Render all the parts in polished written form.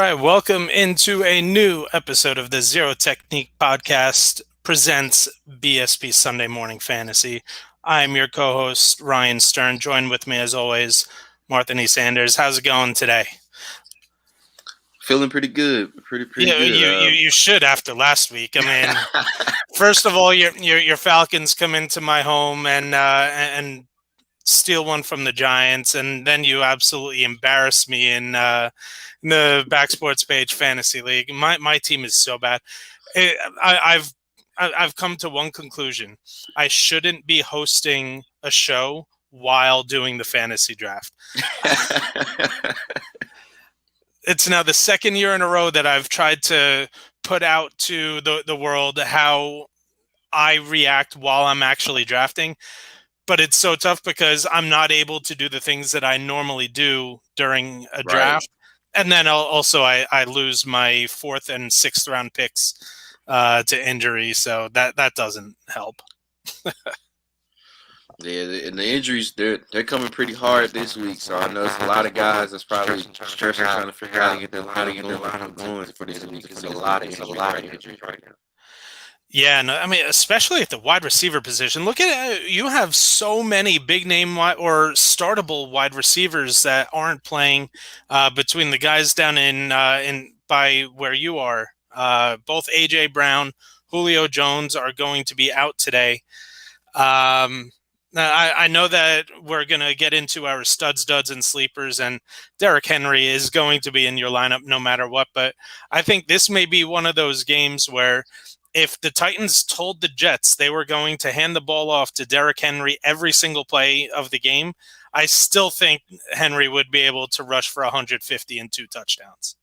right, welcome into a new episode of the Zero Technique Podcast presents BSP Sunday Morning Fantasy. I'm your co-host, Ryan Stern. Joined with me, as always, Marthony Sanders. How's it going today? Feeling pretty good. Pretty Yeah, good. you should after last week. I mean, first of all, your Falcons come into my home and steal one from the Giants, and then you absolutely embarrass me in the Back Sports Page Fantasy League. My team is so bad. I've come to one conclusion: I shouldn't be hosting a show while doing the fantasy draft. It's now the second year in a row that I've tried to put out to the world how I react while I'm actually drafting. But it's so tough because I'm not able to do the things that I normally do during a draft. And then I lose my 4th and 6th round picks to injury. So that doesn't help. Yeah, and the injuries, they're coming pretty hard this week. So I know it's a lot of guys that's probably stressing trying to figure out how to get their lineup going for this week. Because there's a lot of injuries right now. Yeah, no, I mean, especially at the wide receiver position. Look at you have so many big name or startable wide receivers that aren't playing between the guys down in by where you are. Both AJ Brown, Julio Jones are going to be out today. I know that we're going to get into our studs, duds, and sleepers, and Derrick Henry is going to be in your lineup no matter what. But I think this may be one of those games where if the Titans told the Jets they were going to hand the ball off to Derrick Henry every single play of the game, I still think Henry would be able to rush for 150 and 2 touchdowns.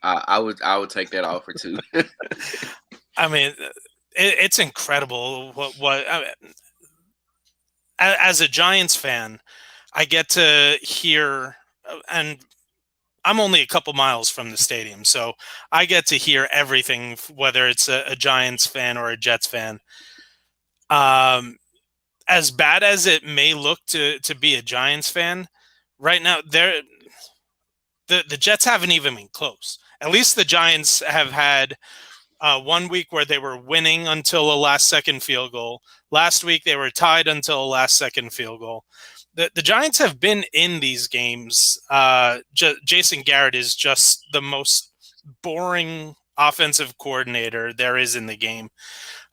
I would take that offer too. I mean, it's incredible what as a Giants fan, I get to hear, and I'm only a couple miles from the stadium, so I get to hear everything, whether it's a Giants fan or a Jets fan. As bad as it may look to be a Giants fan, right now, the Jets haven't even been close. At least the Giants have had 1 week where they were winning until a last-second field goal. Last week, they were tied until a last-second field goal. The Giants have been in these games. Jason Garrett is just the most boring offensive coordinator there is in the game.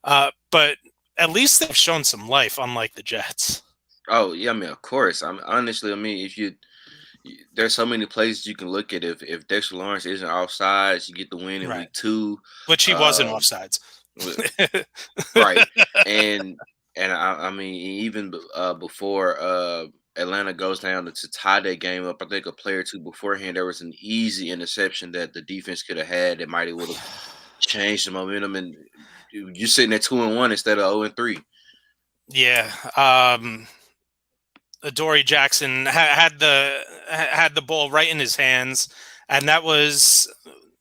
But at least they've shown some life, unlike the Jets. Oh, yeah, I mean, of course. Honestly, if there's so many places you can look at. If Dexter Lawrence isn't offsides, you get the win in week 2. Which he wasn't offsides. Right. And I mean, even before Atlanta goes down to tie that game up, I think a play or two beforehand, there was an easy interception that the defense could have had that might have would have changed the momentum. And you're sitting at 2-1 instead of 0-3. Yeah. Adoree Jackson had the ball right in his hands, and that was,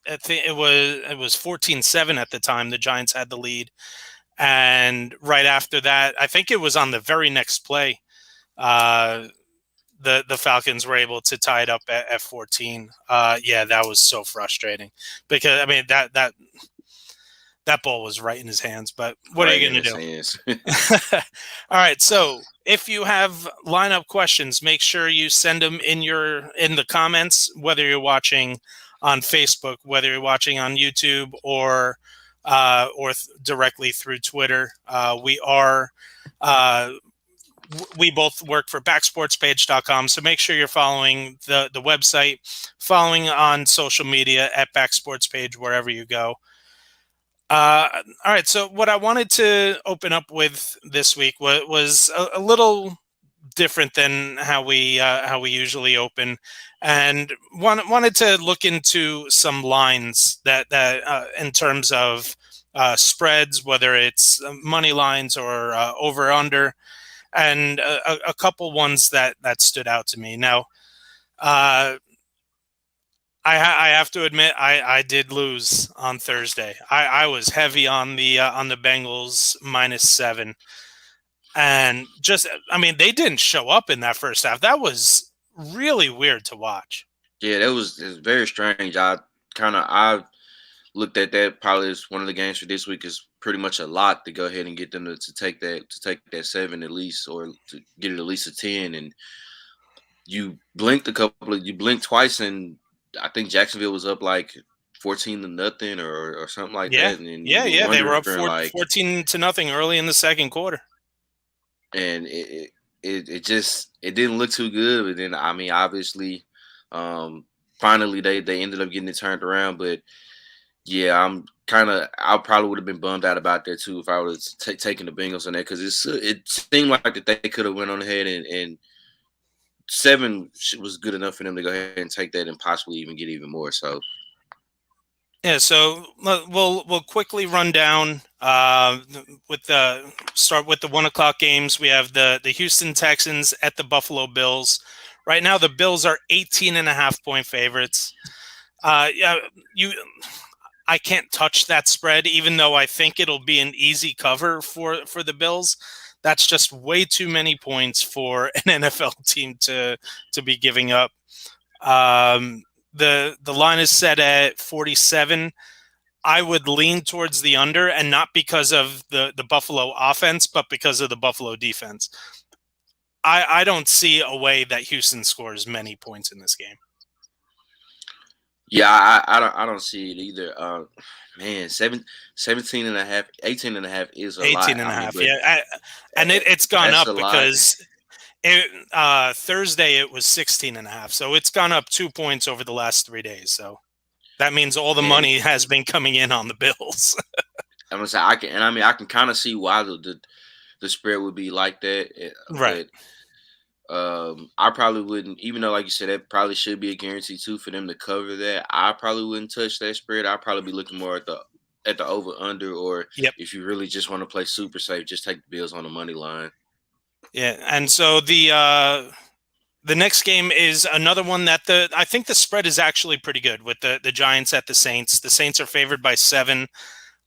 I think it was 14-7 at the time. The Giants had the lead, and right after that, I think it was on the very next play, the Falcons were able to tie it up at 14. Yeah, that was so frustrating because I mean that ball was right in his hands, but what are you going to do? All right. So if you have lineup questions, make sure you send them in the comments, whether you're watching on Facebook, whether you're watching on YouTube or directly through Twitter. We both work for backsportspage.com. So make sure you're following the website, following on social media at backsportspage, wherever you go. All right. So what I wanted to open up with this week was a little different than how we usually open, and wanted to look into some lines that in terms of spreads, whether it's money lines or over under, and a couple ones that stood out to me. Now, I have to admit I did lose on Thursday. I was heavy on the Bengals -7, and they didn't show up in that first half. That was really weird to watch. Yeah, it was very strange. I looked at that probably as one of the games for this week is pretty much a lot to go ahead and get them to take that 7 at least, or to get it at least a 10. And you blinked twice, and I think Jacksonville was up like 14-0 or something like Yeah, that. And you were yeah. They were up wondering, like, 14-0 early in the second quarter. and it just it didn't look too good. But then, I mean, obviously, finally they ended up getting it turned around. But yeah, I probably would have been bummed out about that too if I was taking the Bengals on that, because it seemed like that they could have went on ahead, and 7 was good enough for them to go ahead and take that and possibly even get even more. So yeah, so we'll quickly run down start with the 1:00 games. We have the Houston Texans at the Buffalo Bills. Right now, the Bills are 18.5-point favorites. Yeah, I can't touch that spread, even though I think it'll be an easy cover for the Bills. That's just way too many points for an NFL team to be giving up. The line is set at 47. I would lean towards the under, and not because of the Buffalo offense, but because of the Buffalo defense. I don't see a way that Houston scores many points in this game. yeah, I don't see it either. Man, 17 and a half, 18 and a half is a 18 lot. and a half, but yeah. And it's gone up because Thursday it was 16.5. So it's gone up 2 points over the last 3 days. So that means all the money has been coming in on the Bills. I'm gonna say I can kind of see why the spread would be like that. Right. But I probably wouldn't, even though, like you said, that probably should be a guarantee too for them to cover that. I probably wouldn't touch that spread. I'd probably be looking more at the over under, or if you really just want to play super safe, just take the Bills on the money line. Yeah, and so the next game is another one that I think the spread is actually pretty good with the Giants at the Saints. The Saints are favored by 7.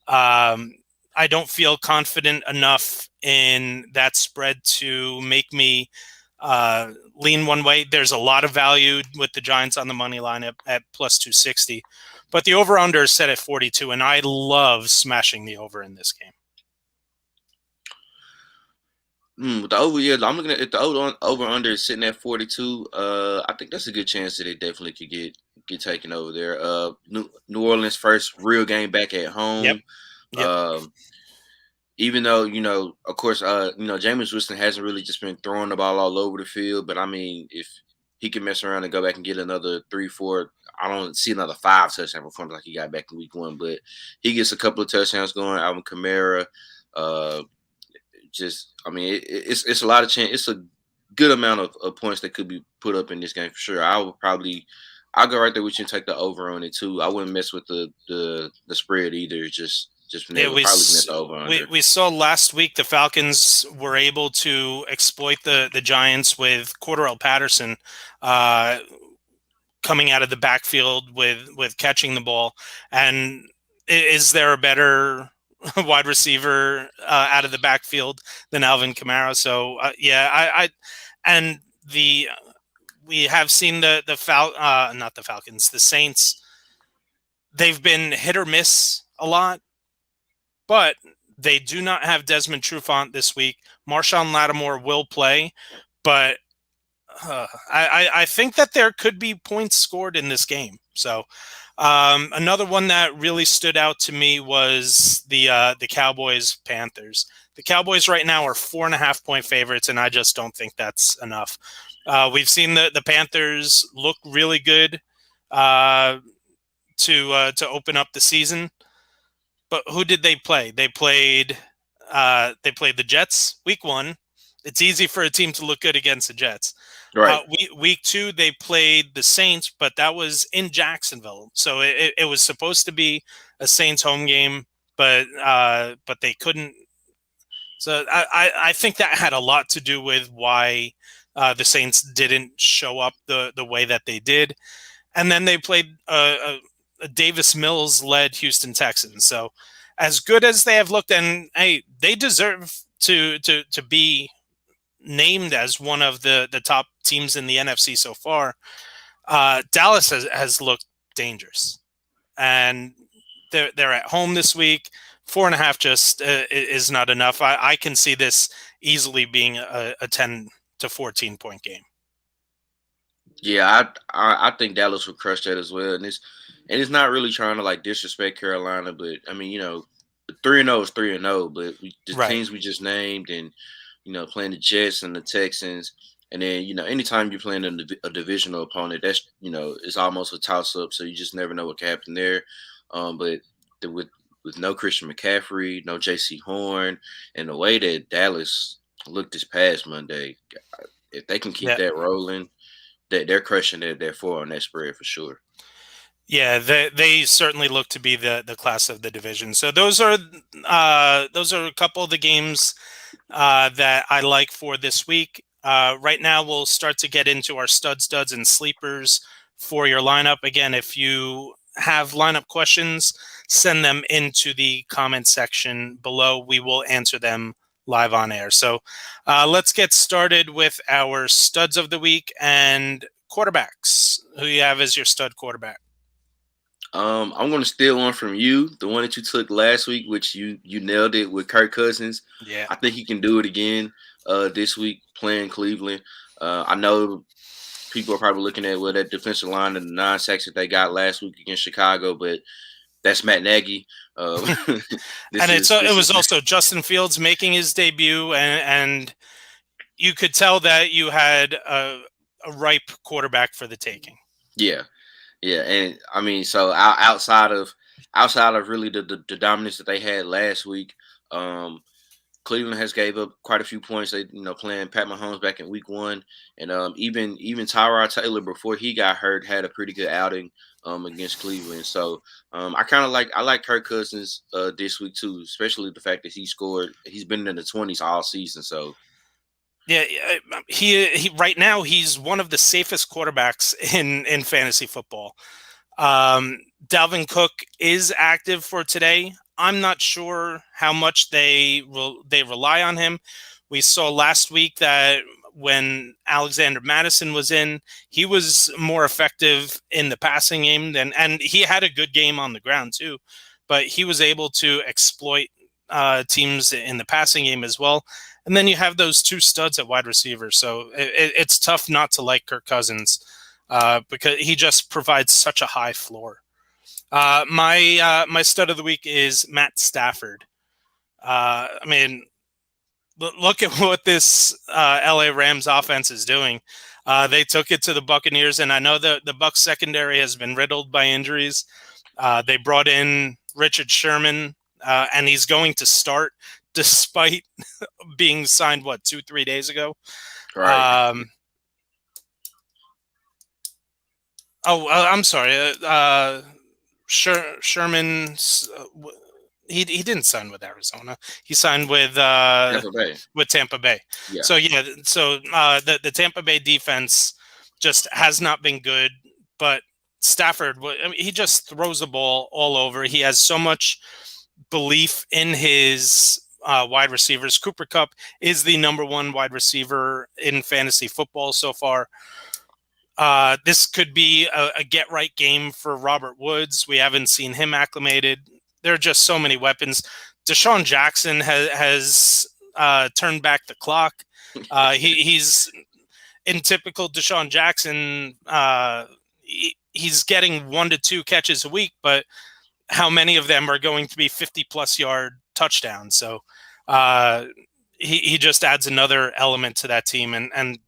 I don't feel confident enough in that spread to make me lean one way. There's a lot of value with the Giants on the money line at plus 260, but the over under is set at 42, and I love smashing the over in this game. With the over, yeah, I'm looking at the over under is sitting at 42. I think that's a good chance that it definitely could get taken over there. New Orleans' first real game back at home. Yep. Even though, of course, Jameis Winston hasn't really just been throwing the ball all over the field, but I mean, if he can mess around and go back and get another 3, 4, I don't see another 5 touchdown performance like he got back in week 1, but he gets a couple of touchdowns going. Alvin Kamara, it's a lot of chance. It's a good amount of points that could be put up in this game for sure. I'll go right there with you and take the over on it too. I wouldn't mess with the spread either. Just from there, we saw last week the Falcons were able to exploit the Giants with Cordarrelle Patterson coming out of the backfield with catching the ball. And is there a better wide receiver out of the backfield than Alvin Kamara? So we have seen not the Falcons, the Saints. They've been hit or miss a lot, but they do not have Desmond Trufant this week. Marshawn Lattimore will play, but I think that there could be points scored in this game. So another one that really stood out to me was the Cowboys Panthers. The Cowboys right now are 4.5-point favorites, and I just don't think that's enough. We've seen the Panthers look really good to open up the season, but who did they play? They played the Jets week 1. It's easy for a team to look good against the Jets. Right. Week 2, they played the Saints, but that was in Jacksonville. So it was supposed to be a Saints home game, but they couldn't. So I think that had a lot to do with why the Saints didn't show up the way that they did. And then they played a Davis Mills-led Houston Texans. So as good as they have looked, and hey, they deserve to be named as one of the top teams in the NFC so far. Dallas has looked dangerous. and they're at home this week. 4.5 just is not enough. I can see this easily being a 10 to 14 point game. Yeah, I think Dallas will crush that as well, and it's not really trying to like disrespect Carolina, but I mean, 3-0 is 3-0, but the Right. teams we just named, and playing the Jets and the Texans, and then anytime you're playing a divisional opponent, that's it's almost a toss up, so you just never know what can happen there. But with no Christian McCaffrey, no J.C. Horn, and the way that Dallas looked this past Monday, if they can keep that rolling, they're crushing their 4 on that spread for sure. Yeah, they certainly look to be the class of the division. So those are a couple of the games that I like for this week. Right now, we'll start to get into our studs, and sleepers for your lineup. Again, if you have lineup questions, send them into the comment section below. We will answer them live on air. So let's get started with our studs of the week and quarterbacks. Who you have as your stud quarterback? I'm going to steal one from you, the one that you took last week, which you nailed it with Kirk Cousins. Yeah, I think he can do it again this week playing Cleveland. I know people are probably looking at that defensive line and the 9 sacks that they got last week against Chicago, but that's Matt Nagy. And it was also Justin Fields making his debut, and you could tell that you had a ripe quarterback for the taking. Yeah, and I mean, so outside of really the dominance that they had last week, Cleveland has gave up quite a few points. They playing Pat Mahomes back in week 1, and even Tyrod Taylor before he got hurt had a pretty good outing against Cleveland. So I like Kirk Cousins this week too, especially the fact that he's been in the 20s all season. So yeah, he right now he's one of the safest quarterbacks in fantasy football. Dalvin Cook is active for today. I'm not sure how much they rely on him. We saw last week that when Alexander Mattison was in, he was more effective in the passing game and he had a good game on the ground too, but he was able to exploit teams in the passing game as well. And then you have those 2 studs at wide receiver. So it's tough not to like Kirk Cousins because he just provides such a high floor. My stud of the week is Matt Stafford. I mean, look at what this LA Rams offense is doing. They took it to the Buccaneers, and I know the Bucs secondary has been riddled by injuries. They brought in Richard Sherman, and he's going to start despite being signed, 2-3 days ago. right. I'm sorry. Sherman, he didn't sign with Arizona. He signed with Tampa Bay. Yeah. So the Tampa Bay defense just has not been good. But Stafford, he just throws the ball all over. He has so much belief in his wide receivers. Cooper Kupp is the number 1 wide receiver in fantasy football so far. This could be a get-right game for Robert Woods. We haven't seen him acclimated. There are just so many weapons. Deshaun Jackson has turned back the clock. He's in typical Deshaun Jackson. He's getting 1 to 2 catches a week, but how many of them are going to be 50-plus yard touchdowns? So he just adds another element to that team, and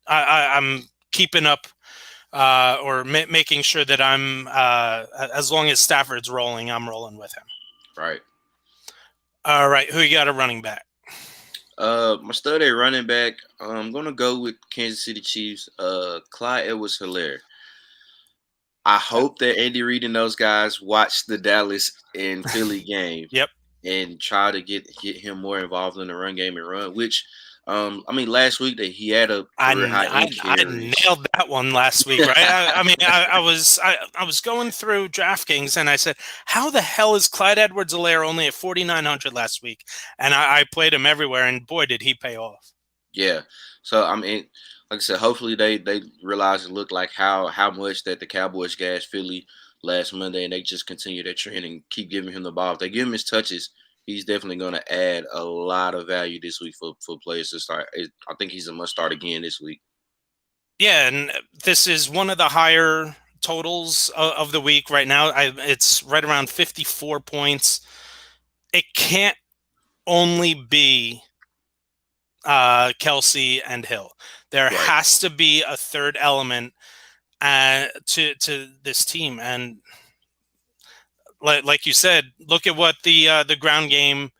I'm keeping up or making sure that I'm as long as Stafford's rolling, I'm rolling with him. Right. All right. Who you got a running back? My stud at running back, I'm going to go with Kansas City Chiefs, Clyde Edwards-Helaire. I hope that Andy Reid and those guys watch the Dallas and Philly game. Yep. And try to get him more involved in the run game and run, which last week that he had a career high in carries. I nailed that one last week, right? I was going through DraftKings and I said, how the hell is Clyde Edwards-Helaire only at 4,900 last week? And I played him everywhere, and boy, did he pay off. Yeah. So like I said, hopefully they realize and look like how much that the Cowboys gassed Philly last Monday, and they just continue that trend and keep giving him the ball. If they give him his touches, he's definitely going to add a lot of value this week for players to start. I think he's a must start again this week. Yeah, and this is one of the higher totals of the week right now. It's right around 54 points. It can't only be Kelsey and Hill. There has to be a third element to this team. And like you said, look at what the ground game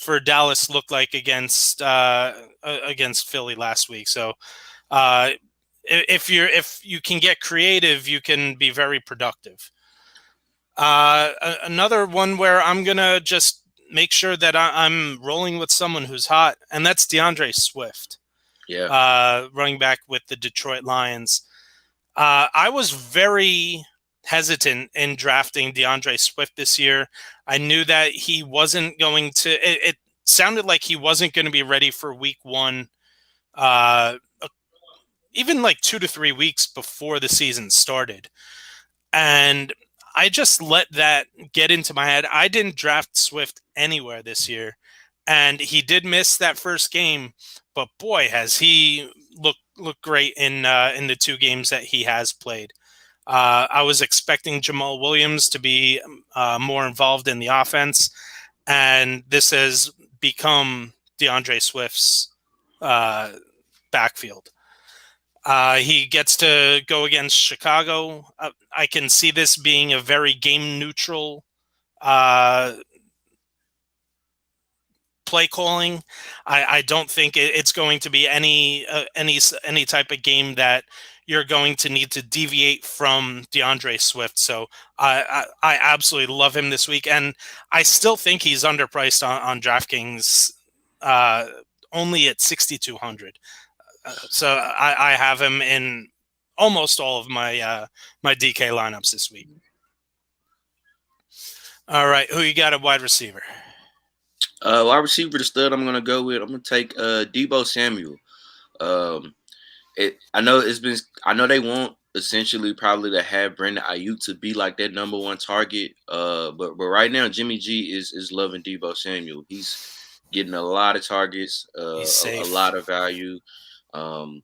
for Dallas looked like against Philly last week. So if you can get creative, you can be very productive. Another one where I'm gonna just make sure that I'm rolling with someone who's hot, and that's Deandre Swift. Yeah, running back with the Detroit Lions. I was very hesitant in drafting Deandre Swift this year. I knew that he wasn't going to. It sounded like he wasn't going to be ready for Week 1. Even like 2 to 3 weeks before the season started. And I just let that get into my head. I didn't draft Swift anywhere this year. And he did miss that first game, but boy, has he looked great in the 2 games that he has played. I was expecting Jamal Williams to be more involved in the offense, and this has become DeAndre Swift's backfield. He gets to go against Chicago. I can see this being a very game neutral play calling. I don't think it's going to be any type of game that you're going to need to deviate from DeAndre Swift. So I absolutely love him this week, and I still think he's underpriced on DraftKings, only at 6,200. So I have him in almost all of my my DK lineups this week. All right, who you got at wide receiver? Wide receiver, the stud I'm going to go with. I'm going to take Deebo Samuel. I know they want essentially probably to have Brandon Ayuk to be like that number 1 target. But right now Jimmy G is loving Deebo Samuel. He's getting a lot of targets, a lot of value. And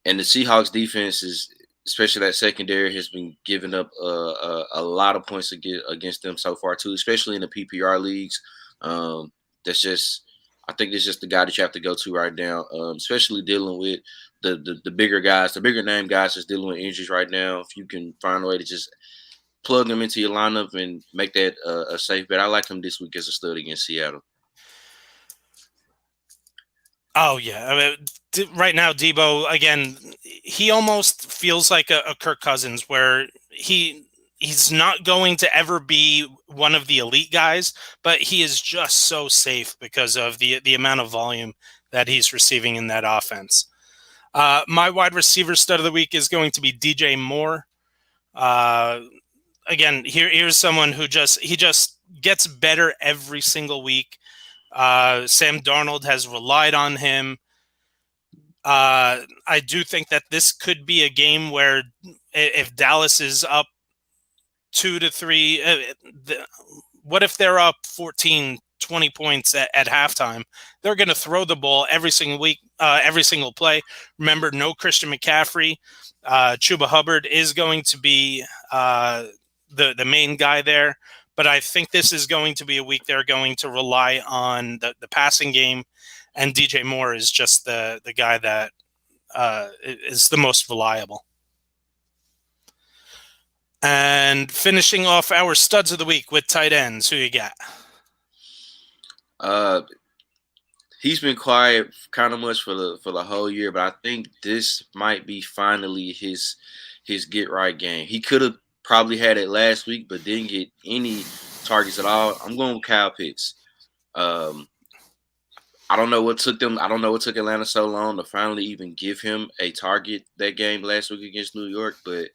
the Seahawks defense is, especially that secondary, has been giving up a lot of points against them so far too, especially in the PPR leagues. I think it's just the guy that you have to go to right now, especially dealing with the bigger guys, the bigger name guys that's dealing with injuries right now. If you can find a way to just plug them into your lineup and make that a safe bet, I like him this week as a stud against Seattle. Oh yeah, I mean, right now Deebo, again, he almost feels like a Kirk Cousins, where he's not going to ever be one of the elite guys, but he is just so safe because of the amount of volume that he's receiving in that offense. My wide receiver stud of the week is going to be DJ Moore. Again, here's someone who just gets better every single week. Sam Darnold has relied on him. I do think that this could be a game where if Dallas is up 2 to 3, what if they're up 14, 20 points at halftime? They're going to throw the ball every single week, every single play. Remember, no Christian McCaffrey. Chuba Hubbard is going to be the main guy there. But I think this is going to be a week they're going to rely on the passing game, and DJ Moore is just the guy that is the most reliable. And finishing off our studs of the week with tight ends, who you got? He's been quiet kind of much for the whole year, but I think this might be finally his get right game. He could have probably had it last week, but didn't get any targets at all. I'm going with Kyle Pitts. I don't know what took Atlanta so long to finally even give him a target that game last week against New York, but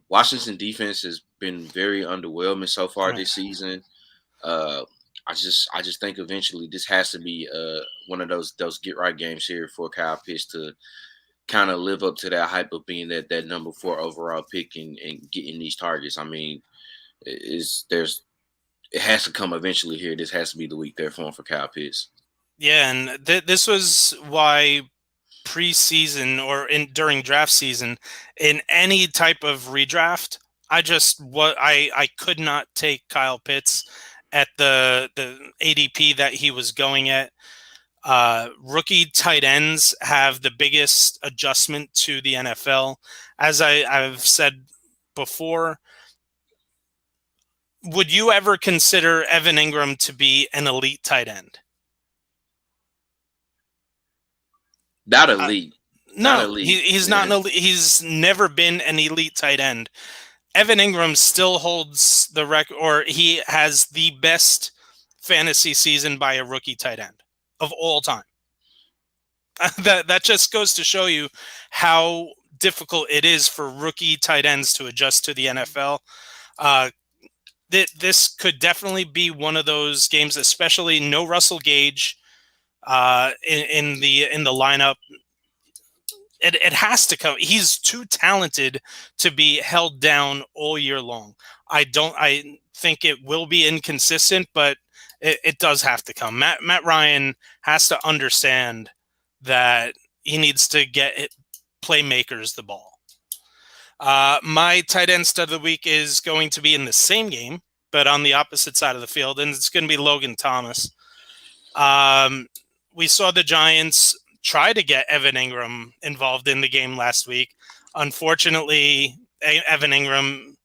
Washington defense has been very underwhelming so far this season. I just think eventually this has to be one of those get right games here for Kyle Pitts to kind of live up to that hype of being that number 4 overall pick and getting these targets. I mean, it has to come eventually here. This has to be the week they're for Kyle Pitts. Yeah, and this was why preseason or during draft season, in any type of redraft, I could not take Kyle Pitts at the ADP that he was going at. Rookie tight ends have the biggest adjustment to the NFL. As I've said before, would you ever consider Evan Ingram to be an elite tight end? Not elite. No, not elite. he's not an elite. He's never been an elite tight end. Evan Ingram still holds the record, or he has the best fantasy season by a rookie tight end of all time. That just goes to show you how difficult it is for rookie tight ends to adjust to the NFL. This could definitely be one of those games, especially no Russell Gage in the lineup. It has to come. He's too talented to be held down all year long. I think it will be inconsistent, but it does have to come. Matt Ryan has to understand that he needs to get playmakers the ball. My tight end stud of the week is going to be in the same game, but on the opposite side of the field, and it's going to be Logan Thomas. We saw the Giants try to get Evan Ingram involved in the game last week. Unfortunately, Evan Ingram,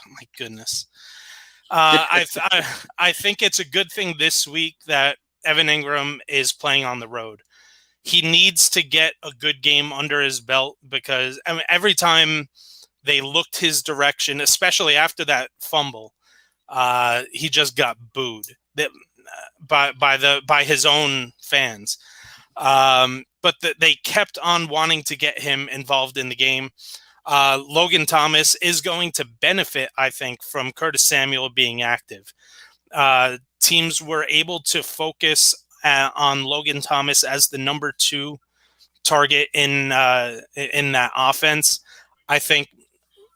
my goodness. I think it's a good thing this week that Evan Ingram is playing on the road. He needs to get a good game under his belt because every time they looked his direction, especially after that fumble, he just got booed by his own fans. But they kept on wanting to get him involved in the game. Logan Thomas is going to benefit, I think, from Curtis Samuel being active. Teams were able to focus on Logan Thomas as the number 2 target in that offense. I think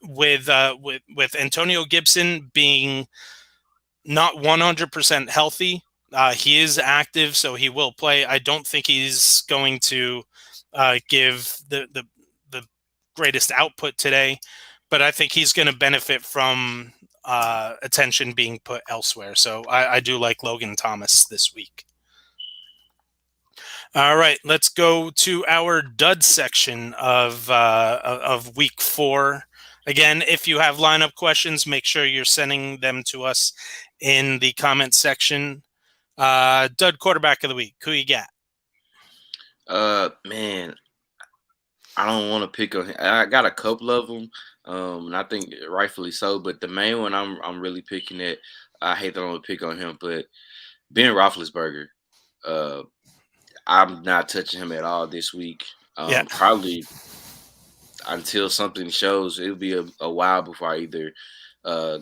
with Antonio Gibson being not 100% healthy, he is active, so he will play. I don't think he's going to give the greatest output today, but I think he's going to benefit from attention being put elsewhere. So I do like Logan Thomas this week. All right, let's go to our dud section of week 4. Again, if you have lineup questions, make sure you're sending them to us in the comment section. Dud quarterback of the week. Who you got? Man, I don't want to pick on him. I got a couple of them, and I think rightfully so. But the main one I'm really picking at. I hate that I'm gonna pick on him, but Ben Roethlisberger. I'm not touching him at all this week. Probably until something shows. It'll be a while before I either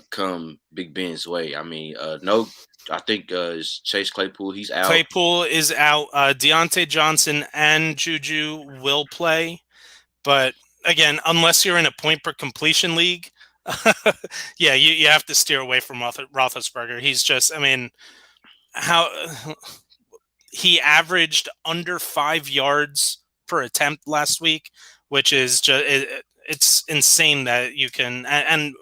come Big Ben's way. I mean, no. I think it's Chase Claypool. He's out. Claypool is out. Deontay Johnson and Juju will play. But again, unless you're in a point per completion league, yeah, you have to steer away from Roethlisberger. He's just, he averaged under 5 yards per attempt last week, which is just, it's insane that you can, and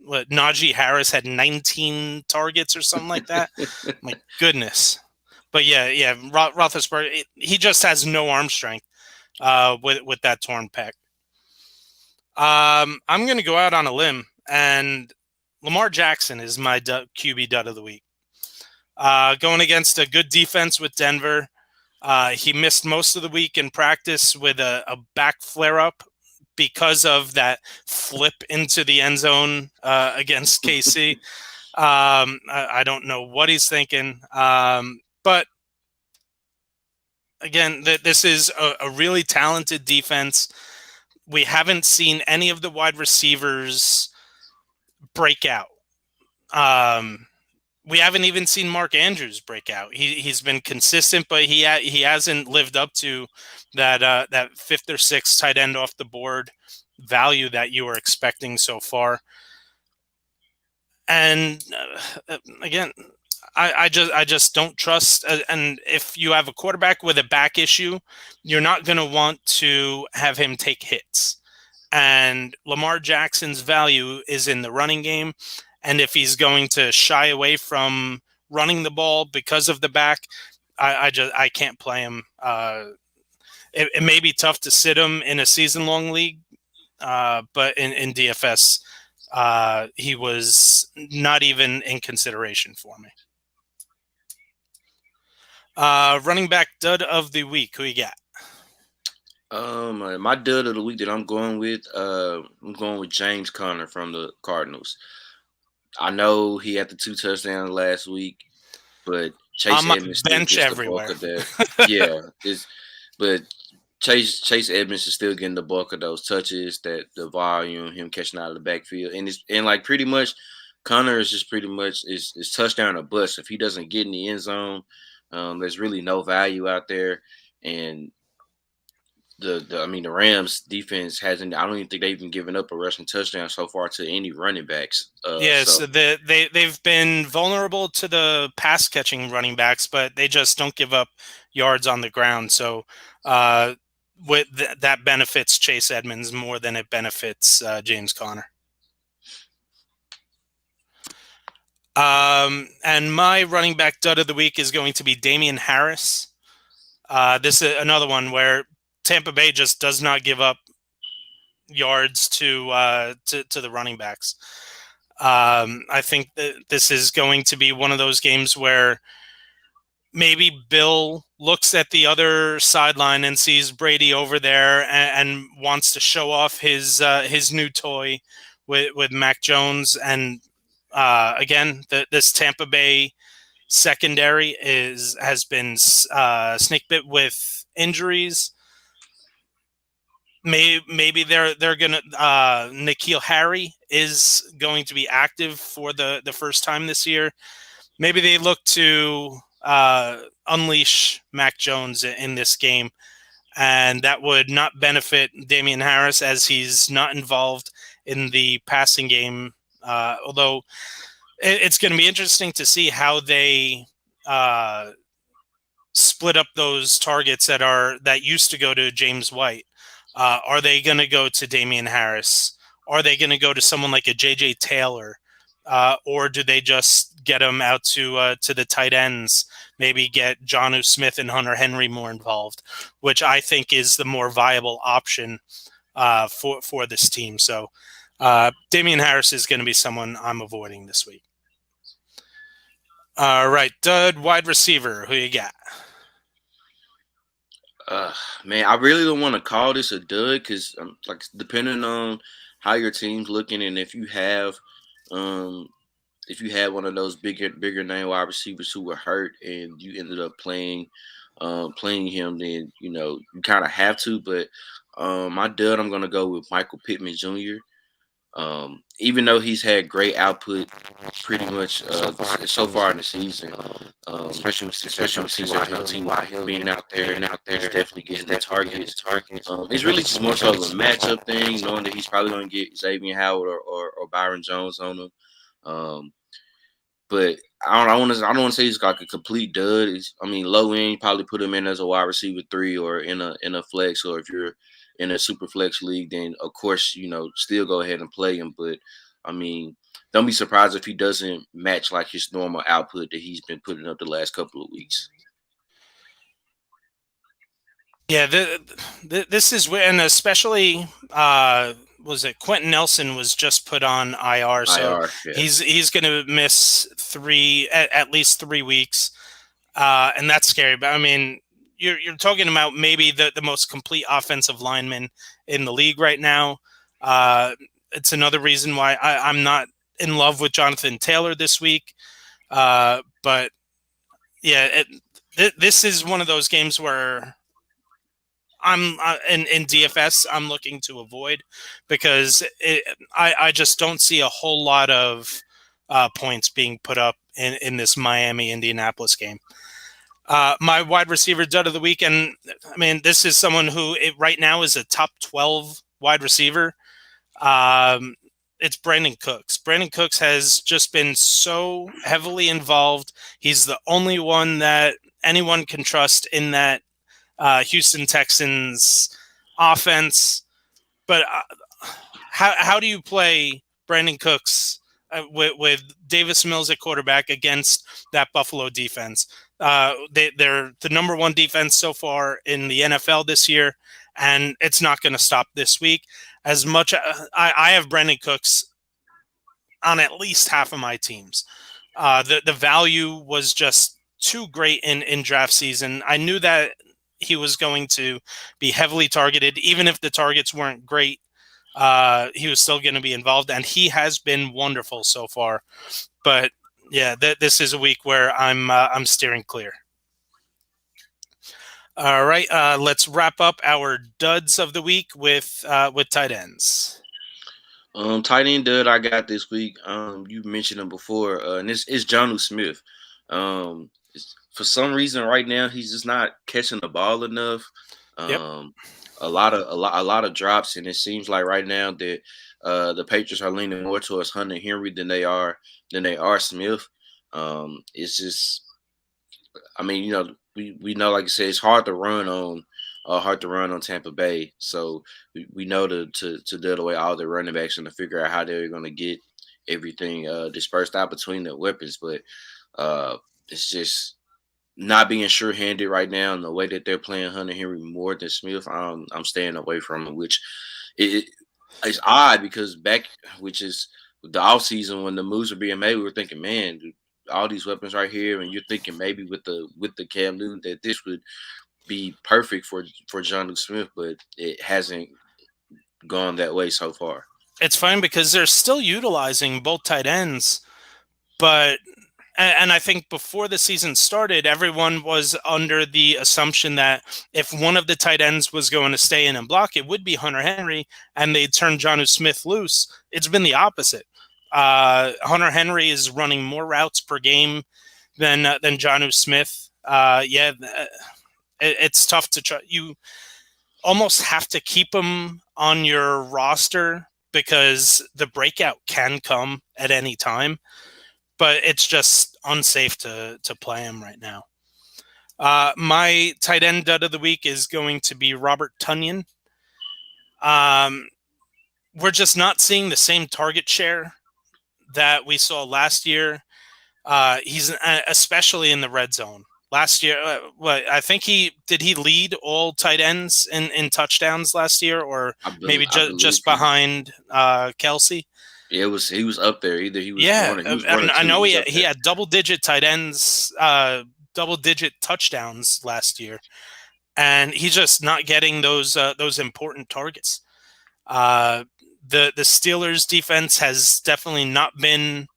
Najee Harris had 19 targets or something like that. My goodness. But yeah, Roethlisberger, he just has no arm strength with that torn pec. I'm going to go out on a limb, and Lamar Jackson is my QB dud of the week. Going against a good defense with Denver. He missed most of the week in practice with a back flare-up because of that flip into the end zone against KC. I don't know what he's thinking. But again, this is a really talented defense. We haven't seen any of the wide receivers break out. we haven't even seen Mark Andrews break out. He's been consistent, but he hasn't lived up to that fifth or sixth tight end off the board value that you were expecting so far. And again, I just don't trust. And if you have a quarterback with a back issue, you're not going to want to have him take hits. And Lamar Jackson's value is in the running game. And if he's going to shy away from running the ball because of the back, I can't play him. It may be tough to sit him in a season-long league, but in DFS, he was not even in consideration for me. Running back dud of the week. Who you got? My dud of the week that I'm going with James Conner from the Cardinals. I know he had the 2 touchdowns last week, but Chase Edmonds still gets everywhere. The bulk of that. Yeah, but Chase Edmonds is still getting the bulk of those touches, that the volume, him catching out of the backfield, and like pretty much Conner is just pretty much is touchdown or bust. If he doesn't get in the end zone, there's really no value out there, and the Rams defense hasn't. I don't even think they've even given up a rushing touchdown so far to any running backs. So they've been vulnerable to the pass catching running backs, but they just don't give up yards on the ground. So that benefits Chase Edmonds more than it benefits James Conner. And my running back dud of the week is going to be Damian Harris. This is another one where Tampa Bay just does not give up yards to the running backs. I think that this is going to be one of those games where maybe Bill looks at the other sideline and sees Brady over there and wants to show off his new toy with Mac Jones. And again, this Tampa Bay secondary has been snake bit with injuries. Maybe they're gonna N'Keal Harry is going to be active for the first time this year. Maybe they look to unleash Mac Jones in this game, and that would not benefit Damian Harris as he's not involved in the passing game. Although it's going to be interesting to see how they split up those targets that used to go to James White. Are they going to go to Damian Harris? Are they going to go to someone like a J.J. Taylor? Or do they just get them out to the tight ends? Maybe get Jonnu Smith and Hunter Henry more involved, which I think is the more viable option for this team. So Damian Harris is going to be someone I'm avoiding this week. All right, dud wide receiver. Who you got? Man, I really don't want to call this a dud because, like, depending on how your team's looking, and if you have one of those bigger name wide receivers who were hurt and you ended up playing him, then you kind of have to. But my dud, I'm gonna go with Michael Pittman Jr. Even though he's had great output pretty much so far in the season, especially with team wide him being out there, he's definitely getting the targets. It's really just more so of a matchup thing, knowing that he's probably going to get Xavier Howard or Byron Jones on him. But I don't want to say he's like a complete dud. Low end, you probably put him in as a wide receiver 3 or in a flex, or if you're in a super flex league, then of course, still go ahead and play him. But don't be surprised if he doesn't match like his normal output that he's been putting up the last couple of weeks. Yeah, this is where, and especially was it Quentin Nelson was just put on IR, so yeah. he's going to miss at least 3 weeks, and that's scary. But you're talking about maybe the most complete offensive lineman in the league right now. It's another reason why I'm not in love with Jonathan Taylor this week. But yeah, this is one of those games where I'm in DFS I'm looking to avoid because I just don't see a whole lot of points being put up in this Miami-Indianapolis game. My wide receiver dud of the week, and I mean, this is someone who right now is a top 12 wide receiver. It's Brandon Cooks. Brandon Cooks has just been so heavily involved. He's the only one that anyone can trust in that Houston Texans offense. But how do you play Brandon Cooks with Davis Mills at quarterback against that Buffalo defense? They're the number one defense so far in the NFL this year, and it's not going to stop this week. As much I have Brandon Cooks on at least half of my teams. The value was just too great in draft season. I knew that he was going to be heavily targeted, even if the targets weren't great. He was still going to be involved, and he has been wonderful so far. But yeah, this is a week where I'm steering clear. All right, let's wrap up our duds of the week with tight ends. Tight end dud I got this week. You mentioned him before, and it's Jonnu Smith. For some reason, right now he's just not catching the ball enough. Yep. A lot of drops, and it seems like right now that the Patriots are leaning more towards Hunter Henry than they are Smith. It's just, I mean, we know, like I said, it's hard to run on Tampa Bay. So we know to deal away all the running backs and to figure out how they're going to get everything dispersed out between the weapons. But it's just not being sure-handed right now, and the way that they're playing Hunter Henry more than Smith, I'm staying away from him, which it's odd because which is the offseason when the moves were being made, we were thinking, man, all these weapons right here, and you're thinking maybe with the Cam Newton that this would be perfect for Jonnu Smith, but it hasn't gone that way so far. It's fine because they're still utilizing both tight ends, but and I think before the season started, everyone was under the assumption that if one of the tight ends was going to stay in and block, it would be Hunter Henry, and they'd turn Jonnu Smith loose. It's been the opposite. Hunter Henry is running more routes per game than Jonnu Smith. It's tough to try. You almost have to keep him on your roster because the breakout can come at any time. But it's just unsafe to play him right now. My tight end dud of the week is going to be Robert Tonyan. We're just not seeing the same target share that we saw last year. He's especially in the red zone. Last year, I think he lead all tight ends in touchdowns last year, or maybe just behind Kelsey. Yeah, he was up there. Either he was I know he had double-digit tight ends, double-digit touchdowns last year, and he's just not getting those important targets. The Steelers' defense has definitely not been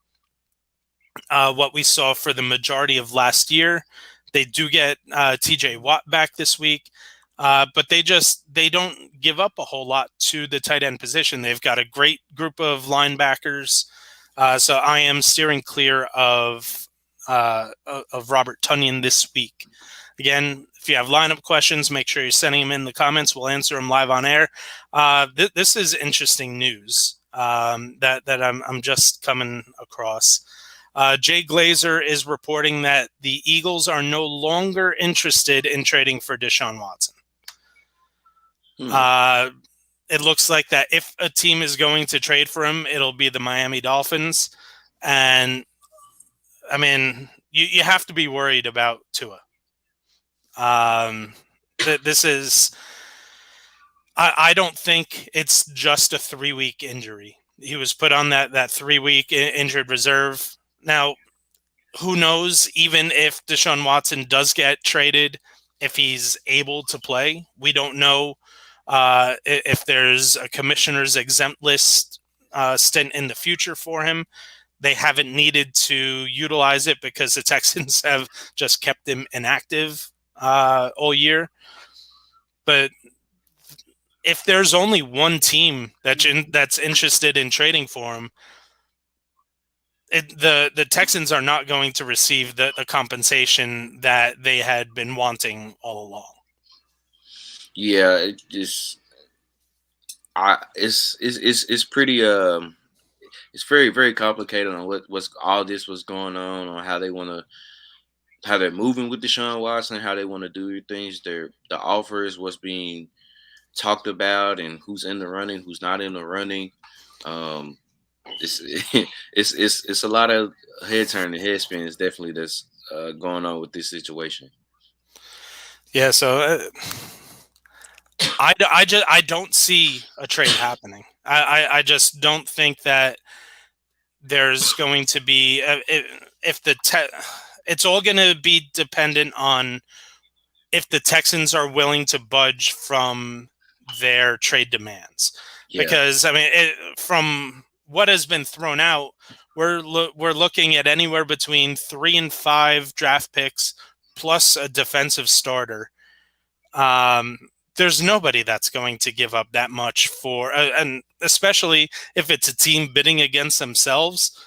what we saw for the majority of last year. They do get T.J. Watt back this week. But they don't give up a whole lot to the tight end position. They've got a great group of linebackers. So I am steering clear of Robert Tonyan this week. Again, if you have lineup questions, make sure you're sending them in the comments. We'll answer them live on air. This is interesting news that I'm just coming across. Jay Glazer is reporting that the Eagles are no longer interested in trading for Deshaun Watson. It looks like that if a team is going to trade for him, it'll be the Miami Dolphins. And, I mean, you have to be worried about Tua. This is – I don't think it's just a 3-week injury. He was put on that 3-week injured reserve. Now, who knows, even if Deshaun Watson does get traded, if he's able to play, we don't know. If there's a commissioner's exempt list stint in the future for him. They haven't needed to utilize it because the Texans have just kept him inactive all year. But if there's only one team that's interested in trading for him, the Texans are not going to receive the compensation that they had been wanting all along. Yeah, it just it's pretty it's very very complicated on what's all this was going on how they're moving with Deshaun Watson, how they want to do things. The offers, what's being talked about, and who's in the running, who's not in the running. Um, it's it's a lot of head turning, head spins definitely that's going on with this situation. Yeah, so I don't see a trade happening. I just don't think that there's going to be if it's all going to be dependent on if the Texans are willing to budge from their trade demands. Yeah. Because I mean, from what has been thrown out, we're looking at anywhere between 3 and 5 draft picks plus a defensive starter. There's nobody that's going to give up that much for, and especially if it's a team bidding against themselves.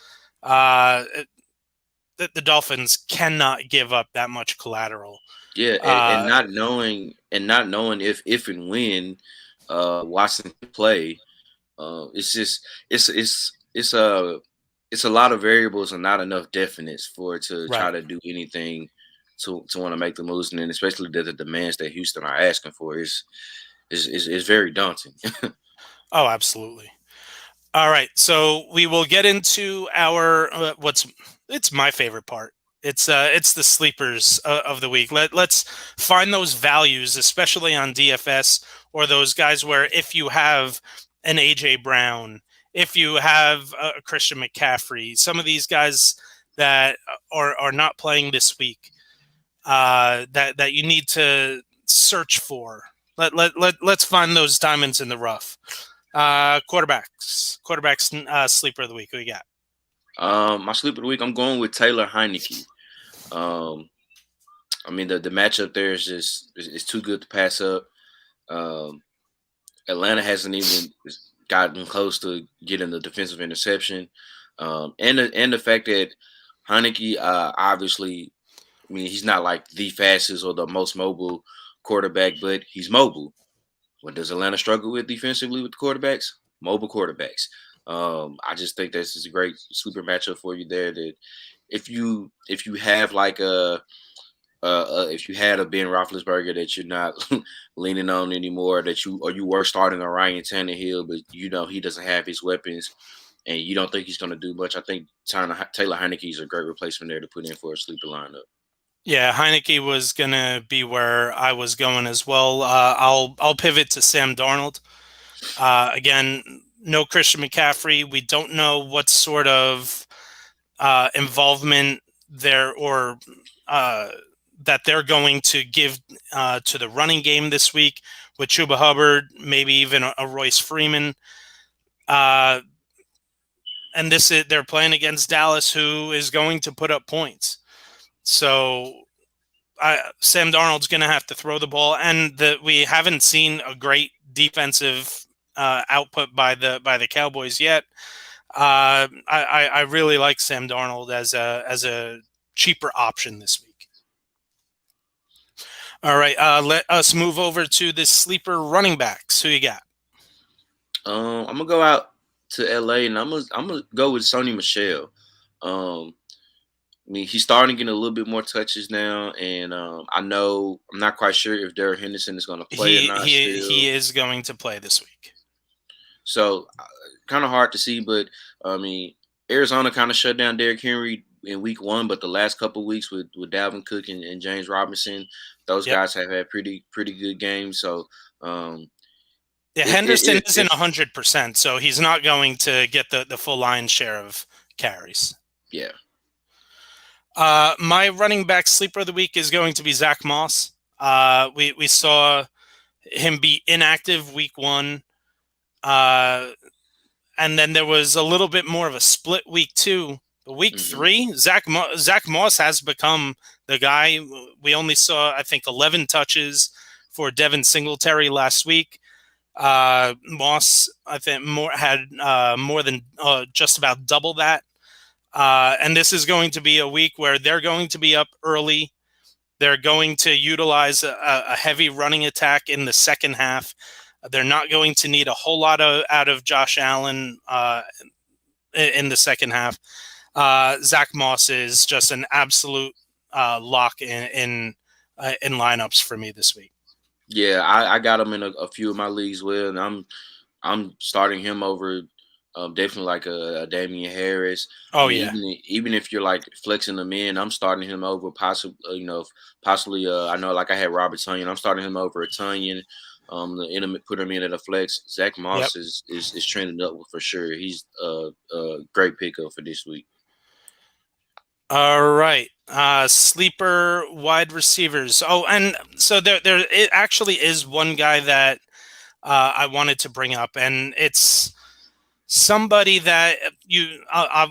The Dolphins cannot give up that much collateral. Yeah, and not knowing if and when Watson can play, it's just it's a lot of variables and not enough definites for it to try to do anything to want to make the moves, and then especially the demands that Houston are asking for is very daunting. Oh, absolutely. All right, so we will get into our it's my favorite part. It's the sleepers of the week. Let's find those values, especially on DFS, or those guys where if you have an AJ Brown, if you have a Christian McCaffrey, some of these guys that are not playing this week, that you need to search for. Let's find those diamonds in the rough. Quarterbacks sleeper of the week. Who you got? My sleeper of the week, I'm going with Taylor Heinicke. I mean the matchup there is just it's too good to pass up. Atlanta hasn't even gotten close to getting the defensive interception, and the fact that Heinicke obviously, I mean, he's not like the fastest or the most mobile quarterback, but he's mobile. What does Atlanta struggle with defensively with the quarterbacks? Mobile quarterbacks. I just think this is a great sleeper matchup for you there. That if you have like if you had a Ben Roethlisberger that you're not leaning on anymore, you were starting a Ryan Tannehill, but you know he doesn't have his weapons, and you don't think he's going to do much. I think Taylor Heinicke is a great replacement there to put in for a sleeper lineup. Yeah, Heinicke was going to be where I was going as well. I'll pivot to Sam Darnold. Again, no Christian McCaffrey. We don't know what sort of involvement there or that they're going to give to the running game this week with Chuba Hubbard, maybe even a Royce Freeman. And they're playing against Dallas, who is going to put up points. So Sam Darnold's going to have to throw the ball, and we haven't seen a great defensive output by the Cowboys yet. I really like Sam Darnold as a cheaper option this week. All right, let us move over to the sleeper running backs. Who you got? I'm gonna go out to LA, and I'm gonna go with Sony Michel. I mean, he's starting to get a little bit more touches now, and I'm not quite sure if Derek Henderson is going to play or not. He is going to play this week. So, kind of hard to see, but I mean, Arizona kind of shut down Derrick Henry in week 1, but the last couple of weeks with Dalvin Cook and James Robinson, those guys have had pretty good games. So, Henderson isn't 100%, so he's not going to get the full lion's share of carries. Yeah. My running back sleeper of the week is going to be Zach Moss. We saw him be inactive week 1. And then there was a little bit more of a split week 2. But week 3, Zach Moss has become the guy. We only saw, I think, 11 touches for Devin Singletary last week. Moss, I think, had more than just about double that. And this is going to be a week where they're going to be up early. They're going to utilize a heavy running attack in the second half. They're not going to need a whole lot out of Josh Allen in the second half. Zach Moss is just an absolute lock in lineups for me this week. Yeah, I got him in a few of my leagues, and I'm starting him over definitely like a Damian Harris. Oh, I mean, yeah. even if you're like flexing them in, I'm starting him over possibly. Possibly. I know like I had Robert Tonyan. I'm starting him over a Tonyan. Put him in at a flex. Zach Yep. Moss is trending up for sure. He's a great pickup for this week. All right. Sleeper wide receivers. Oh, and so there it actually is one guy that I wanted to bring up, and it's somebody that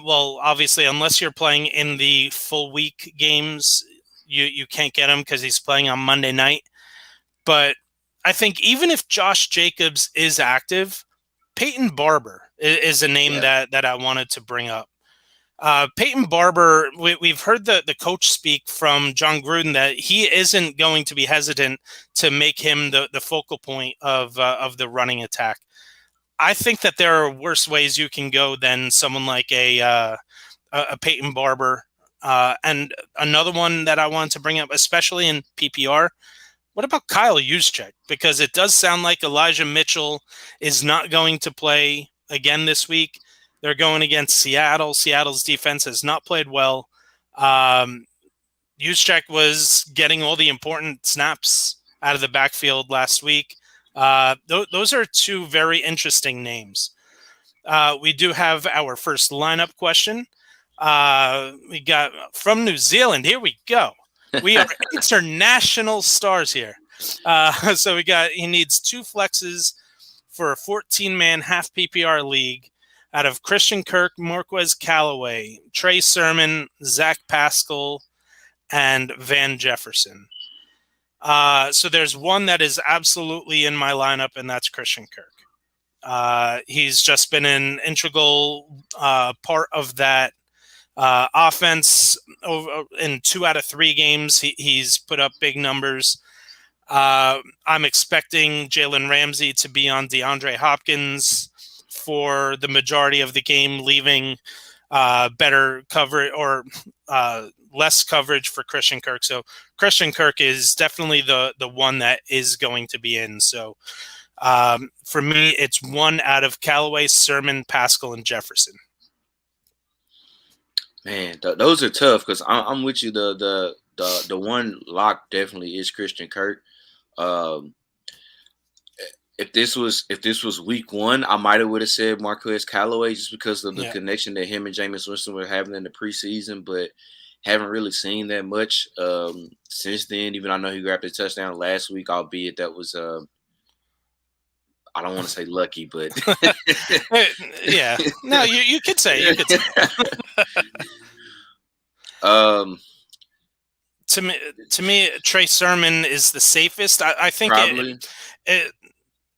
well, obviously, unless you're playing in the full week games, you can't get him because he's playing on Monday night. But I think even if Josh Jacobs is active, Peyton Barber is a name that I wanted to bring up. Peyton Barber, we've heard the coach speak from John Gruden that he isn't going to be hesitant to make him the focal point of the running attack. I think that there are worse ways you can go than someone like a Peyton Barber. And another one that I wanted to bring up, especially in PPR, what about Kyle Juszczyk? Because it does sound like Elijah Mitchell is not going to play again this week. They're going against Seattle. Seattle's defense has not played well. Juszczyk was getting all the important snaps out of the backfield last week. Those are two very interesting names. We do have our first lineup question. We got from New Zealand. Here we go. We are international stars here. So he needs 2 flexes for a 14-man half PPR league out of Christian Kirk, Marquez Callaway, Trey Sermon, Zach Pascal, and Van Jefferson. So there's one that is absolutely in my lineup, and that's Christian Kirk. He's just been an integral part of that offense. In 2 out of 3 games, he's put up big numbers. I'm expecting Jalen Ramsey to be on DeAndre Hopkins for the majority of the game, leaving better coverage or less coverage for Christian Kirk. So Christian Kirk is definitely the one that is going to be in. So for me, it's 1 out of Callaway, Sermon, Pascal, and Jefferson. Man, those are tough because I'm with you. The one lock definitely is Christian Kirk. If this was week 1, I might have said Marquez Callaway just because of the connection that him and Jameis Winston were having in the preseason, but haven't really seen that much since then. Even I know he grabbed a touchdown last week, albeit that was I don't want to say lucky, but yeah, no, you could say To me, Trey Sermon is the safest. I think probably.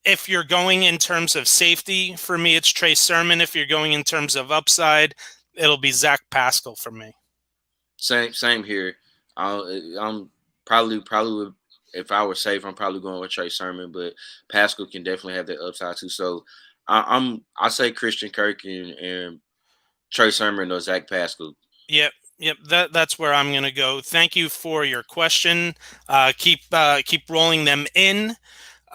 If you're going in terms of safety, for me, it's Trey Sermon. If you're going in terms of upside, it'll be Zach Pascal for me. Same here. I'm probably if I were safe, I'm probably going with Trey Sermon, but Pascal can definitely have that upside too. So I say Christian Kirk and Trey Sermon or Zach Pascal. Yep. That's where I'm going to go. Thank you for your question. Keep rolling them in.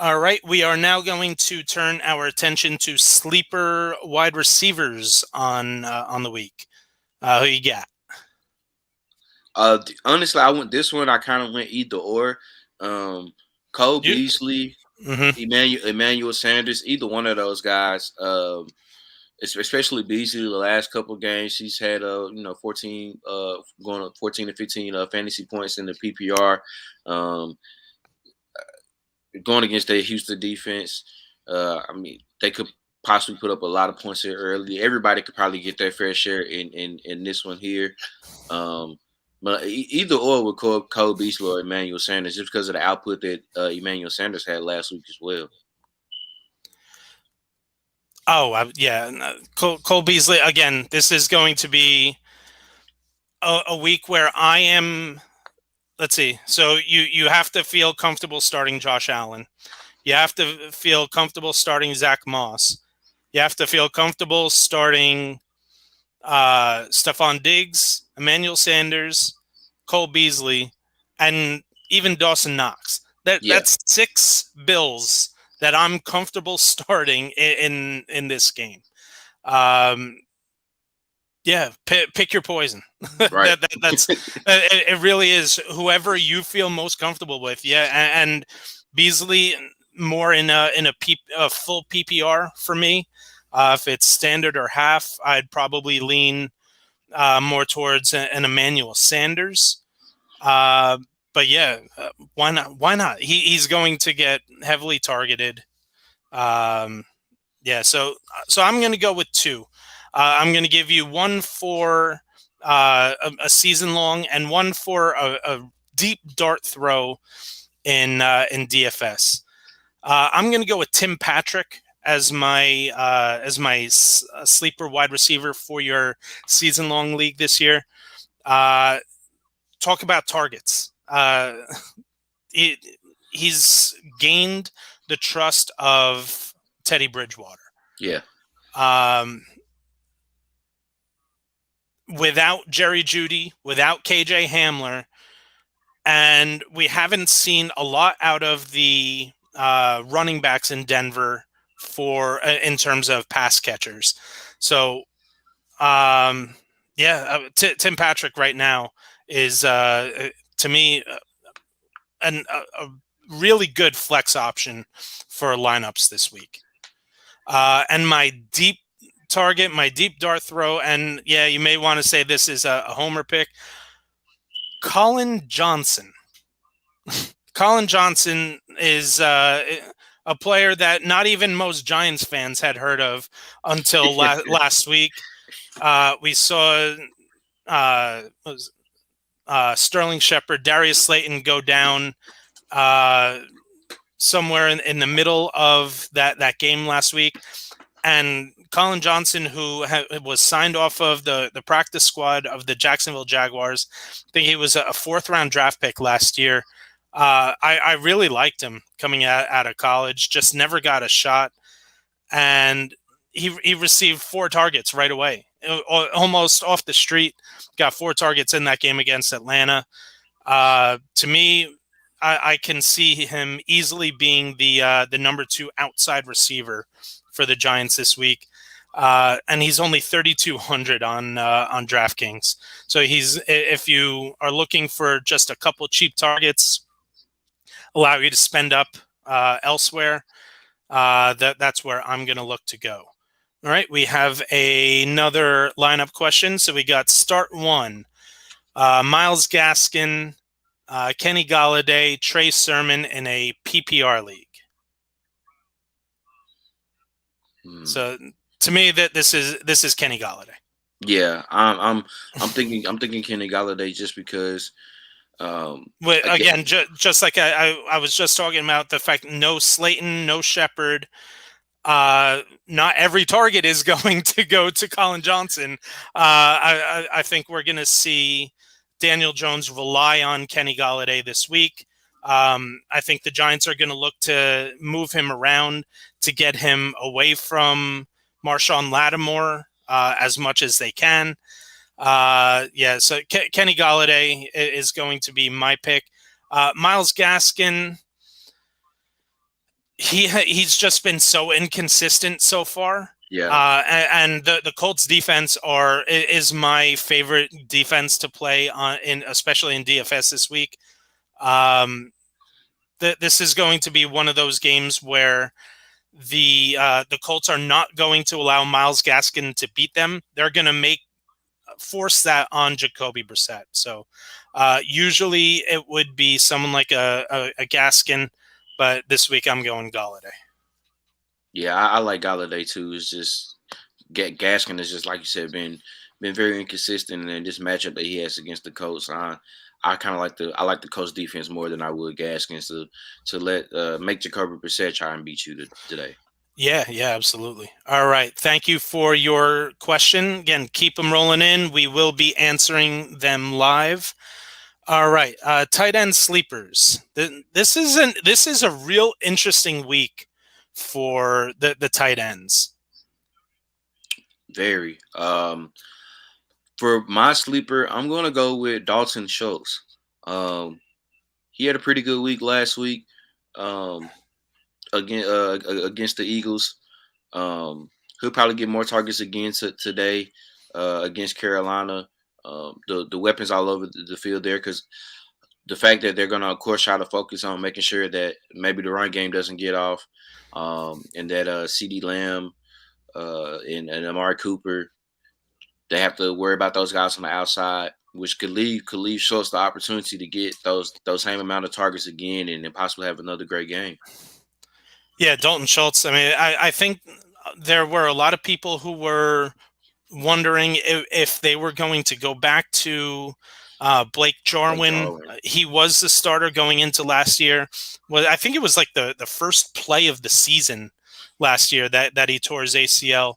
All right, we are now going to turn our attention to sleeper wide receivers on the week. Who you got? Honestly, I went this one. I kind of went either or. Cole Beasley, Emmanuel Sanders, either one of those guys. Especially Beasley, the last couple of games, he's had 14 going up 14 to 15 fantasy points in the PPR. Going against the Houston defense, I mean, they could possibly put up a lot of points here early. Everybody could probably get their fair share in this one here. But either or with Cole Beasley or Emmanuel Sanders, just because of the output that Emmanuel Sanders had last week as well. Oh, yeah. Cole Beasley, again, this is going to be a week where I am. Let's see. So you have to feel comfortable starting Josh Allen. You have to feel comfortable starting Zach Moss. You have to feel comfortable starting Stephon Diggs, Emmanuel Sanders, Cole Beasley, and even Dawson Knox. Yeah, That's 6 Bills that I'm comfortable starting in this game. Um, yeah, pick your poison. right. That's it. Really is whoever you feel most comfortable with. Yeah, and Beasley more in a full PPR for me. If it's standard or half, I'd probably lean more towards an Emmanuel Sanders. But yeah, why not? Why not? He's going to get heavily targeted. Um, yeah, so I'm going to go with 2. I'm going to give you one for a season long and one for a deep dart throw in DFS. I'm going to go with Tim Patrick as my sleeper wide receiver for your season long league this year. Talk about targets. He's gained the trust of Teddy Bridgewater. Yeah. Without Jerry Jeudy, without KJ Hamler, and we haven't seen a lot out of the running backs in Denver for in terms of pass catchers. So, Tim Patrick right now is to me a really good flex option for lineups this week. And my deep target, my deep dart throw, and yeah, you may want to say this is a homer pick. Colin Johnson. Colin Johnson is a player that not even most Giants fans had heard of until last week. We saw Sterling Shepard, Darius Slayton go down somewhere in the middle of that game last week. And Colin Johnson, who was signed off of the practice squad of the Jacksonville Jaguars, I think he was a 4th-round draft pick last year. I really liked him coming out of college, just never got a shot. And he received 4 targets right away, almost off the street, got 4 targets in that game against Atlanta. To me, I can see him easily being the number 2 outside receiver for the Giants this week. And he's only 3,200 on DraftKings. So if you are looking for just a couple cheap targets, allow you to spend up elsewhere, that's where I'm going to look to go. All right, we have another lineup question. So we got start 1, Myles Gaskin, Kenny Galladay, Trey Sermon in a PPR league. So to me, that this is Kenny Galladay. Yeah, I'm thinking Kenny Galladay just because. Again, just like I was just talking about the fact, no Slayton, no Shepard. Not every target is going to go to Colin Johnson. I think we're going to see Daniel Jones rely on Kenny Galladay this week. I think the Giants are going to look to move him around to get him away from Marshawn Lattimore as much as they can. So Kenny Galladay is going to be my pick. Myles Gaskin, he's just been so inconsistent so far. Yeah. And the Colts defense is my favorite defense to play especially in DFS this week. This is going to be one of those games where the Colts are not going to allow Myles Gaskin to beat them. They're going to force that on Jacoby Brissett. So usually it would be someone like a Gaskin, but this week I'm going Galladay. Yeah, I like Galladay too. It's just Gaskin is just, like you said, been very inconsistent, and this matchup that he has against the Colts, I kind of like the Colts defense more than I would Gaskins to let make Jacoby Brissett try and beat you today. Yeah, absolutely. All right. Thank you for your question. Again, keep them rolling in. We will be answering them live. All right. Tight end sleepers. This is a real interesting week for the tight ends. Very. For my sleeper, I'm gonna go with Dalton Schultz. He had a pretty good week last week. Um, against the Eagles. He'll probably get more targets again today against Carolina. The weapons all over the field there, because the fact that they're going to, of course, try to focus on making sure that maybe the run game doesn't get off, and that CD Lamb and Amari Cooper, they have to worry about those guys on the outside, which could leave Schultz the opportunity to get those same amount of targets again and then possibly have another great game. Yeah, Dalton Schultz. I mean, I think there were a lot of people who were wondering if they were going to go back to Blake Jarwin. He was the starter going into last year. Well, I think it was like the first play of the season last year that he tore his ACL.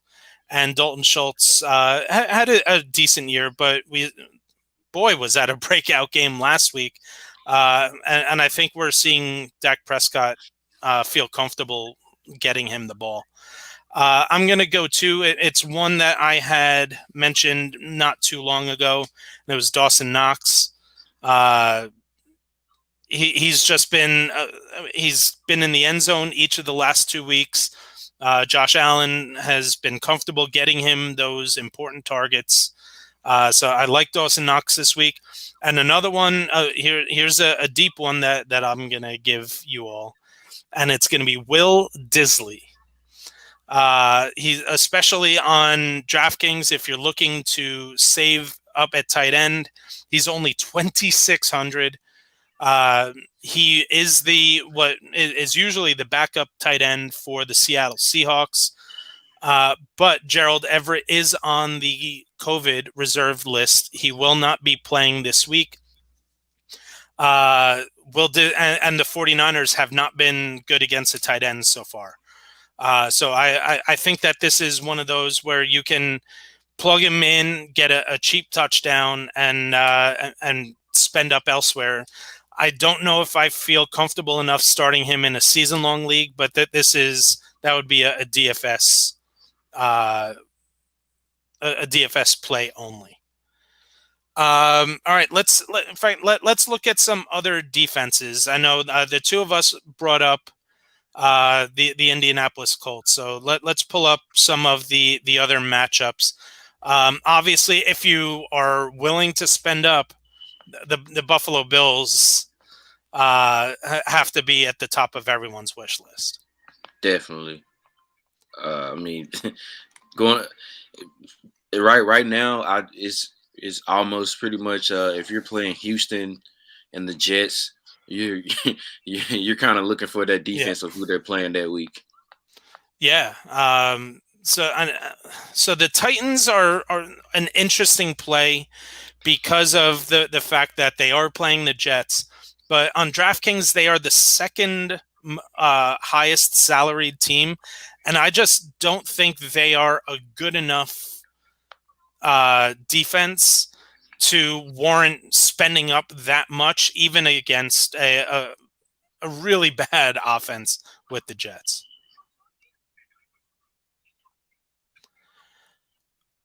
And Dalton Schultz had a decent year, but was that a breakout game last week. And I think we're seeing Dak Prescott feel comfortable getting him the ball. I'm going to go to it. It's one that I had mentioned not too long ago. It was Dawson Knox. He's just been he's been in the end zone each of the last 2 weeks. Josh Allen has been comfortable getting him those important targets. So I like Dawson Knox this week. And another one, here's a deep one that I'm going to give you all. And it's going to be Will Disley. He's especially on DraftKings. If you're looking to save up at tight end, he's only 2,600. He is what is usually the backup tight end for the Seattle Seahawks. But Gerald Everett is on the COVID reserve list. He will not be playing this week. And the 49ers have not been good against the tight ends so far. So I think that this is one of those where you can plug him in, get a cheap touchdown, and spend up elsewhere. I don't know if I feel comfortable enough starting him in a season-long league, but that would be a DFS a DFS play only. All right, let's look at some other defenses. I know the two of us brought up the Indianapolis Colts, so let's pull up some of the other matchups. Obviously, if you are willing to spend up, the Buffalo Bills have to be at the top of everyone's wish list. Definitely. I mean, going right now, it's almost pretty much if you're playing Houston and the Jets, you're kind of looking for that defense of who they're playing that week. Yeah. So the Titans are an interesting play because of the fact that they are playing the Jets, but on DraftKings they are the second highest salaried team, and I just don't think they are a good enough defense to warrant spending up that much, even against a really bad offense with the Jets.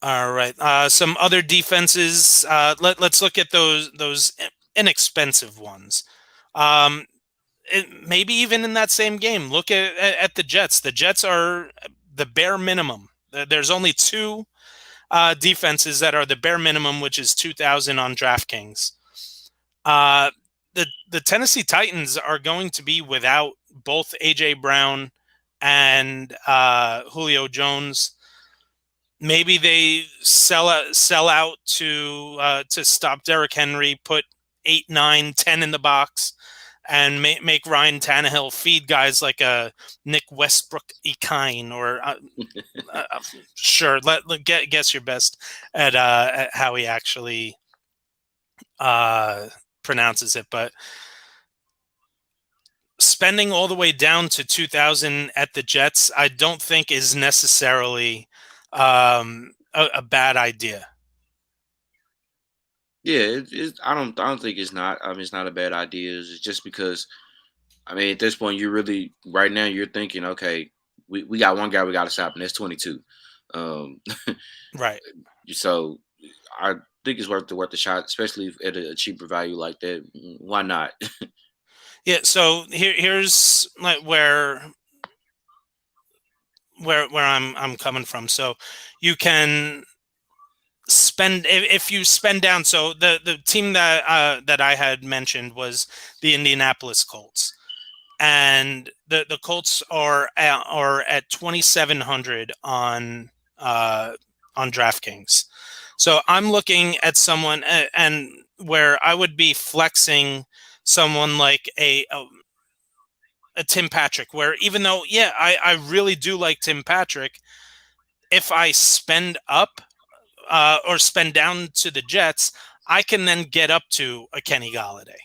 All right. Some other defenses. Let's look at those inexpensive ones. Maybe even in that same game, look at the Jets. The Jets are the bare minimum. There's only two defenses that are the bare minimum, which is 2,000 on DraftKings. The Tennessee Titans are going to be without both A.J. Brown and Julio Jones. Maybe they sell out to stop Derrick Henry, put 8, 9, 10 in the box, and make Ryan Tannehill feed guys like a Nick Westbrook-Ekine or sure. Guess your best at how he actually pronounces it. But spending all the way down to 2,000 at the Jets, I don't think is necessarily a bad idea. Yeah, I don't think it's not. I mean, it's not a bad idea. It's just because, I mean, at this point, you're really right now. You're thinking, okay, we got one guy we got to stop, and that's 22. Um, Right. so I think it's worth the shot, especially at a cheaper value like that. Why not? Yeah. So here's like where I'm coming from. So you can spend if you spend down. So the team that I had mentioned was the Indianapolis Colts, and the Colts are at 2,700 on DraftKings. So I'm looking at someone and where I would be flexing someone like a Tim Patrick, where even though, yeah, I really do like Tim Patrick, if I spend up or spend down to the Jets, I can then get up to a Kenny Golladay.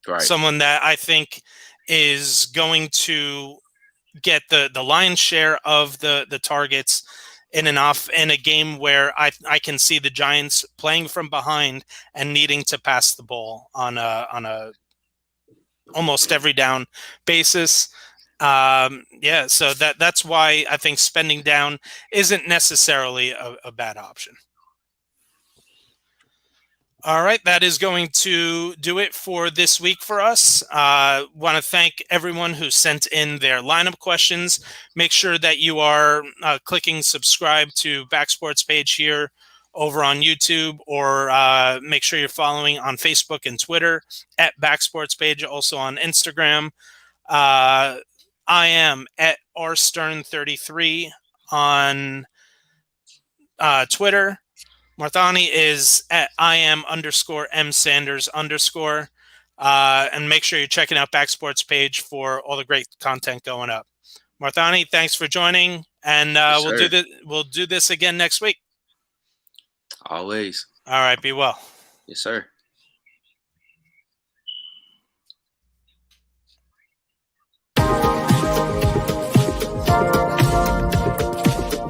Right. Someone that I think is going to get the lion's share of the targets in a game where I can see the Giants playing from behind and needing to pass the ball on a almost every down basis. Yeah, so that's why I think spending down isn't necessarily a bad option. All right, that is going to do it for this week for us. Want to thank everyone who sent in their lineup questions. Make sure that you are clicking subscribe to Backsports page here over on YouTube, or make sure you're following on Facebook and Twitter at Backsports page, also on Instagram. I am at rstern33 on Twitter. Marthony is at IM_M_Sanders_. And make sure you're checking out Backsports page for all the great content going up. Marthony, thanks for joining, and Yes, we'll do this again next week. Always. All right, be well. Yes, sir.